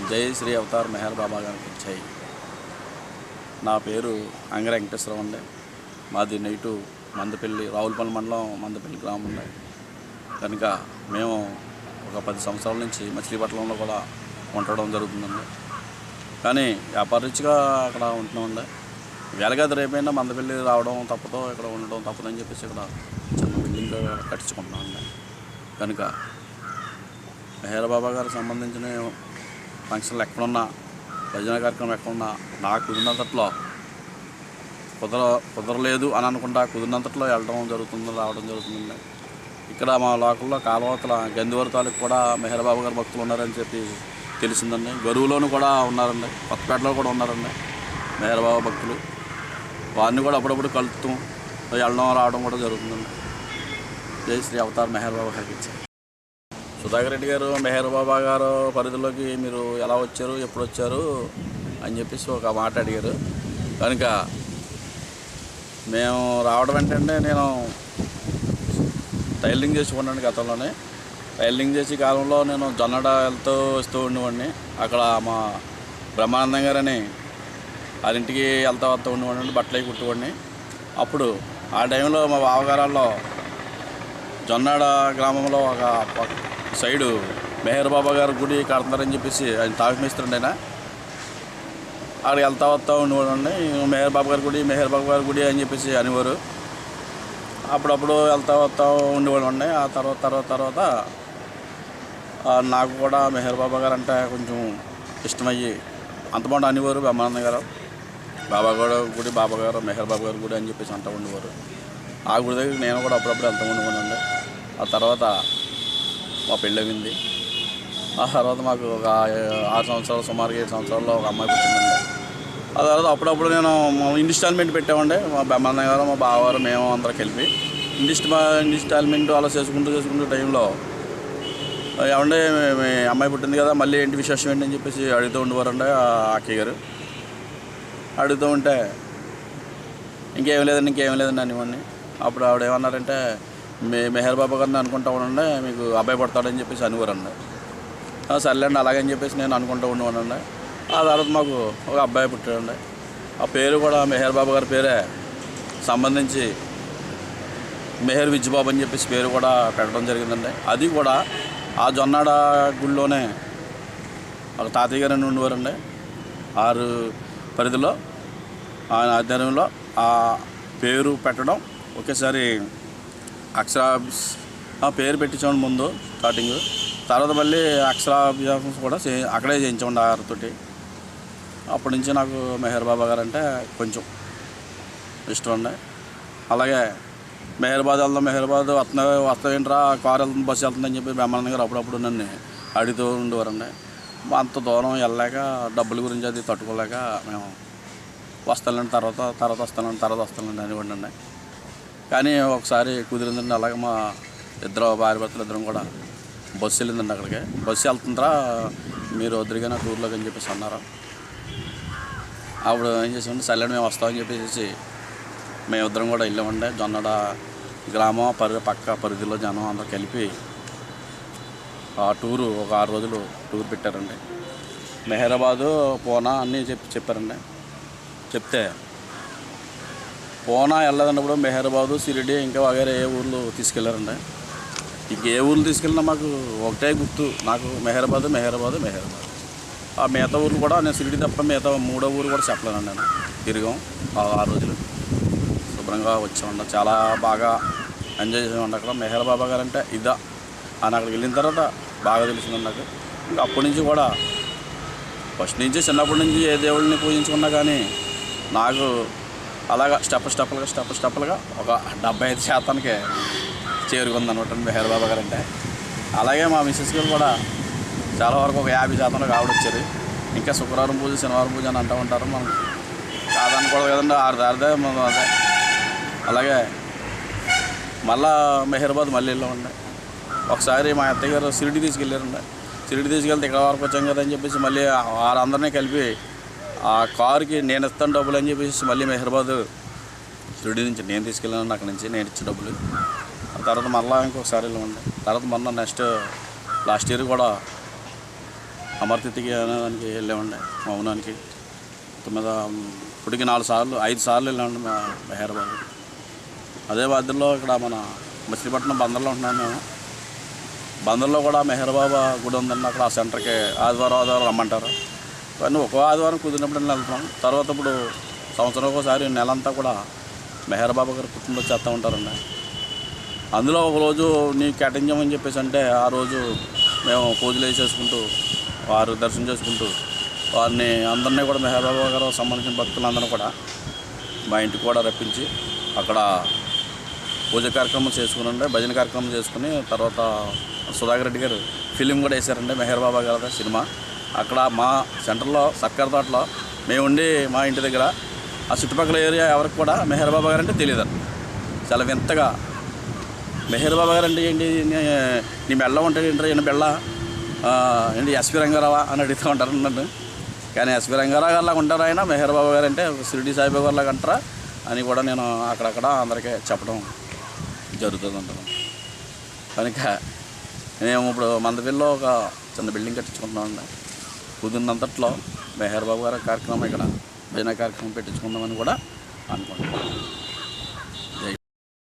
జై శ్రీ అవతార్ మెహర్ బాబా గారికి వచ్చాయి. నా పేరు అంగర వెంకటేశ్వరరావు అండి. మాది నైటు మందపల్లి, రావులపల్లి మండలం మందపల్లి గ్రామం ఉంది. కనుక మేము ఒక 10 సంవత్సరాల నుంచి మచిలీపట్నంలో కూడా ఉండడం జరుగుతుందండి. కానీ వ్యాపారరీత్యా అక్కడ ఉంటున్నామండి. వేలగది రేపైనా మందపల్లి రావడం తప్పదో, ఇక్కడ ఉండడం తప్పదని చెప్పేసి ఇక్కడ చిన్న బిల్డింగ్ కట్టించుకుంటున్నామండి. కనుక మెహర్ బాబా గారికి సంబంధించిన ఫంక్షన్లు ఎక్కడున్నా, భజన కార్యక్రమం ఎక్కడున్నా నాకు కుదిరినంతట్లో కుదరలేదు అని అనుకుంటా కుదిరినంతట్లో వెళ్ళడం జరుగుతుంది, రావడం జరుగుతుందండి. ఇక్కడ మా లోకల్లో కాలువతల గందివరి తాలూకు కూడా మెహర్ బాబా గారి భక్తులు ఉన్నారని చెప్పి తెలిసిందండి. గరువులోనూ కూడా ఉన్నారండి, కొత్తపేటలో కూడా ఉన్నారండి మెహర్ బాబా భక్తులు. వారిని కూడా అప్పుడప్పుడు కలుపుతూ వెళ్ళడం రావడం కూడా జరుగుతుందండి. జై శ్రీ అవతార్ మెహర్ బాబా గారికి ఇచ్చారు. సుధాకర్ రెడ్డి గారు మెహర్ బాబా గారు పరిధిలోకి మీరు ఎలా వచ్చారు, ఎప్పుడు వచ్చారు అని చెప్పేసి ఒక మాట అడిగారు. కనుక మేము రావడం ఏంటంటే, నేను టైలరింగ్ చేసుకున్నాను గతంలోనే. టైలరింగ్ చేసే కాలంలో నేను జొన్నడ వెళ్తూ వస్తూ ఉండేవాడిని. అక్కడ మా బ్రహ్మానందం గారని వారింటికి వస్తూ ఉండేవాడిని, బట్టలు అవి కుట్టేవాడిని. అప్పుడు ఆ టైంలో మా బావగారాల్లో జొన్నాడ గ్రామంలో ఒక సైడు మెహర్ బాబా గారి గుడి కడుతున్నారని చెప్పేసి ఆయన తాకిమిస్తుండే. ఆయన అక్కడికి వస్తూ ఉండేవాడు. మెహర్ బాబా గారి గుడి అని చెప్పేసి అనేవారు. అప్పుడప్పుడు వస్తూ ఉండేవాడు. ఆ తర్వాత నాకు కూడా మెహర్ బాబా గారు అంటే కొంచెం ఇష్టమయ్యి అంతమంది అనేవారు. బ్రహ్మానంద గారు బాబా గారు మెహర్ బాబా గారి గుడి అని చెప్పేసి అంటూ ఉండేవారు. ఆ గుడి దగ్గర నేను కూడా అప్పుడప్పుడు వెళ్తూ ఉండేవాడిని. ఆ తర్వాత మా పెళ్ళయింది. ఆ తర్వాత మాకు ఒక 6 సంవత్సరాలు, సుమారుగా 7 సంవత్సరాల్లో ఒక అమ్మాయి పుట్టిందండి. ఆ తర్వాత అప్పుడప్పుడు నేను ఇన్స్టాల్మెంట్ పెట్టామండి. మా బ్రహ్మానంద గారు, మా బావగారు, మేము అందరం కలిపి ఇన్స్టాల్మెంట్ అలా చేసుకుంటూ టైంలో ఏమంటే మీ అమ్మాయి పుట్టింది కదా, మళ్ళీ ఏంటి విశేషం ఏంటి అని చెప్పేసి అడుగుతూ ఉండేవారండి ఆ అక్కయ్య గారు. అడుగుతూ ఉంటే ఇంకేం లేదండి అనేవాడిని. అప్పుడు ఆవిడ ఏమన్నారంటే, మెహర్ బాబా గారిని అనుకుంటూ ఉండండి, మీకు అబ్బాయి పడతాడని చెప్పేసి అనేవారండి. సర్లేండి అలాగని చెప్పేసి నేను అనుకుంటూ ఉండేవాడినండి. ఆ తర్వాత మాకు ఒక అబ్బాయి పుట్టాడండి. ఆ పేరు కూడా మెహర్ బాబా గారి పేరే సంబంధించి మెహర్ విజ్బాబు అని చెప్పేసి పేరు కూడా పెట్టడం జరిగిందండి. అది కూడా ఆ జొన్నాడ గుడిలోనే ఒక తాతయ్య గారు ఉండేవారండి. 6 పరిధిలో ఆయన ఆధ్వర్యంలో ఆ పేరు పెట్టడం, ఒకేసారి పేరు పెట్టించాము ముందు స్టార్టింగ్. తర్వాత మళ్ళీ అక్షరాభ్యాసం కూడా అక్కడే చేయించామండి ఆరుతోటి. అప్పటి నుంచి నాకు మెహర్ బాబా గారు అంటే కొంచెం ఇష్టం అండి. అలాగే మెహర్బాద్ వస్తావేంట్రా, కారు వెళ్తుంది, బస్సు వెళ్తుందని చెప్పి బ్రహ్మానంద గారు అప్పుడప్పుడు నన్ను అడుగుతూ ఉండేవారండి. అంత దూరం వెళ్ళలేక, డబ్బుల గురించి అది తట్టుకోలేక మేము వస్తానండి తర్వాత వస్తానండి అనేవాడినండి. కానీ ఒకసారి కుదిరిందండి. అలాగే మా భార్య భర్తలు ఇద్దరం కూడా బస్సు వెళ్ళిందండి. అక్కడికి బస్సు వెళ్తుందిరా, మీరు వద్దరికైనా టూర్లోకి అని చెప్పేసి అన్నారు. అప్పుడు ఏం చేసామంటే, సర్లేండి మేము వస్తామని చెప్పేసి మేమిద్దరం కూడా వెళ్ళామండి. జొన్నడ గ్రామం పక్క పరిధిలో జనం అందరూ కలిపి ఆ టూరు ఒక 6 రోజులు టూర్ పెట్టారండి. మెహరాబాదు, పూనా అన్నీ చెప్పారండి. చెప్తే పూనా వెళ్ళదన్నప్పుడు మెహరాబాదు, షిరిడి ఇంకా వగేరే ఏ ఊర్లు తీసుకెళ్లారండి. ఇంక ఏ ఊర్లు తీసుకెళ్ళినా మాకు ఒకటే గుర్తు, నాకు మెహరాబాదు. ఆ మిగతా ఊర్లు కూడా నేను షిరిడి తప్ప మిగతా 3వ ఊరు కూడా చెప్పలేనండి. నేను తిరిగాం 6 రోజులు, శుభ్రంగా వచ్చామండి. చాలా బాగా ఎంజాయ్ చేసామండి. అక్కడ మెహర్ బాబా గారు అంటే ఇదా అని అక్కడికి వెళ్ళిన తర్వాత బాగా తెలిసిందండి నాకు. ఇంకా అప్పటి నుంచి కూడా ఫస్ట్ నుంచి చిన్నప్పటి నుంచి ఏ దేవుడిని పూజించుకున్నా కానీ నాకు అలాగా స్టెప్పులుగా ఒక 75% చేరుకుందనమాట మెహర్ బాబా గారు అంటే. అలాగే మా మిస్సెస్ గారు కూడా చాలా వరకు ఒక 50% ఆవిడ వచ్చారు. ఇంకా శుక్రవారం పూజ, శనివారం పూజ అని అంటూ ఉంటారు. మనం కాదనుకోవడం కదండి, ఆరుదారిదే అదే. అలాగే మళ్ళా మెహర్బాద్ మళ్ళీ వెళ్ళామండి. ఒకసారి మా అత్తయ్య గారు షిరిడి తీసుకెళ్ళారండి. షిరిడి తీసుకెళ్తే ఇక్కడ వరకు వచ్చాం కదా అని చెప్పేసి మళ్ళీ వారందరినీ కలిపి ఆ కారుకి నేను ఇస్తాను డబ్బులు అని చెప్పేసి మళ్ళీ మెహర్బాద్ షిరిడి నుంచి నేను తీసుకెళ్ళాను. అక్కడి నుంచి నేను ఇచ్చిన డబ్బులు. తర్వాత మళ్ళీ ఇంకొకసారి వెళ్ళామండి. తర్వాత మొన్న లాస్ట్ ఇయర్ కూడా అమరతిథికి అనేదానికి వెళ్ళామండి మౌనానికి. మొత్తం మీద ఇప్పటికి 4 సార్లు 5 సార్లు వెళ్ళామండి మెహర్ బాబు. అదే బాధ్యతలో ఇక్కడ మన మచిలీపట్నం బందర్లో ఉంటున్నాం మేము. బందర్లో కూడా మెహర్ బాబా గుడి ఉందండి. అక్కడ ఆ సెంటర్కి ఆదివారం రమ్మంటారు. కానీ ఒక్కో ఆదివారం కుదిరినప్పుడు వెళ్తాం. తర్వాత ఇప్పుడు సంవత్సరం ఒకసారి నెలంతా కూడా మెహర్ బాబా గారు పుట్టినరోజు చేస్తూ ఉంటారండి. అందులో ఒకరోజు నీకు కేటాయించమని చెప్పేసి అంటే ఆ రోజు మేము పూజలు చేసుకుంటూ వారు దర్శనం చేసుకుంటూ వారిని అందరినీ కూడా మెహర్ బాబా గారు సంబంధించిన భక్తులందరూ కూడా మా ఇంటికి కూడా రప్పించి అక్కడ పూజ కార్యక్రమం చేసుకుని భజన కార్యక్రమం చేసుకుని తర్వాత సుధాకర్ రెడ్డి గారు ఫిలిం కూడా వేశారండి మెహర్ బాబా గారి సినిమా. అక్కడ మా సెంటర్లో సక్కర్ తోటలో మేము ఉండి మా ఇంటి దగ్గర ఆ చుట్టుపక్కల ఏరియా ఎవరికి కూడా మెహర్ బాబా గారు అంటే తెలియదు. చాలా వింతగా మెహర్ బాబా గారు అంటే ఏంటి, నీ మెల్ల ఉంటాడు ఏంటి, ఈయన బెళ్ళ ఏంటి ఎస్పి రంగారావా అని అడుగుతూ ఉంటారు నన్ను. కానీ ఎస్పి రంగారావు గారిలాగా ఉంటారు ఆయన. మెహర్ బాబా గారు అంటే షిరిడి సాయిబాబా గారిలాగా అంటారా అని కూడా నేను అక్కడక్కడ అందరికీ చెప్పడం జరుగుతుంది అంటాను. కనుక మేము ఇప్పుడు మందపిల్లో ఒక చిన్న బిల్డింగ్ కట్టించుకుంటున్నామండి. కుదిరినంతట్లో మెహర్ బాబు గారి కార్యక్రమం ఇక్కడ భజన కార్యక్రమం పెట్టించుకుందామని కూడా అనుకుంటున్నాం.